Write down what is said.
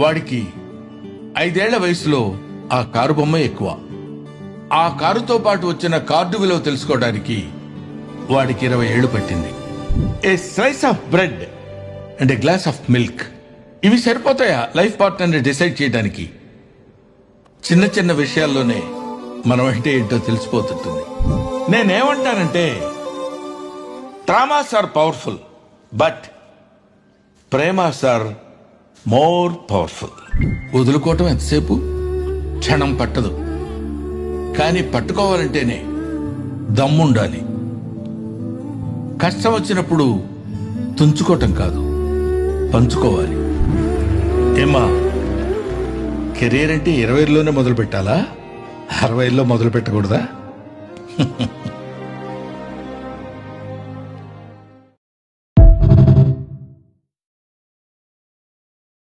వాడికి 5 ఏళ్ల వయసులో ఆ కారు బొమ్మ ఎక్కువ. ఆ కారుతో పాటు వచ్చిన కార్డు విలువ తెలుసుకోవడానికి వాడికి 20 ఏళ్లు పట్టింది. A slice of bread and a glass of milk, ఇవి సరిపోతాయా లైఫ్ పార్ట్నర్ని డిసైడ్ చేయడానికి? చిన్న చిన్న విషయాల్లోనే మనం అంటే ఏంటో తెలిసిపోతుంటుంది. నేనేమంటానంటే ట్రామాస్ ఆర్ పవర్ఫుల్, బట్ ప్రేమాస్ ఆర్ మోర్ పవర్ఫుల్. వదులుకోవటం ఎంతసేపు? క్షణం పట్టదు. కానీ పట్టుకోవాలంటేనే దమ్ముండాలి. కష్టం వచ్చినప్పుడు తుంచుకోవటం కాదు, పంచుకోవాలి. ఏమా, కెరీర్ అంటే 20లోనే మొదలు పెట్టాలా? 60లో మొదలు పెట్టకూడదా?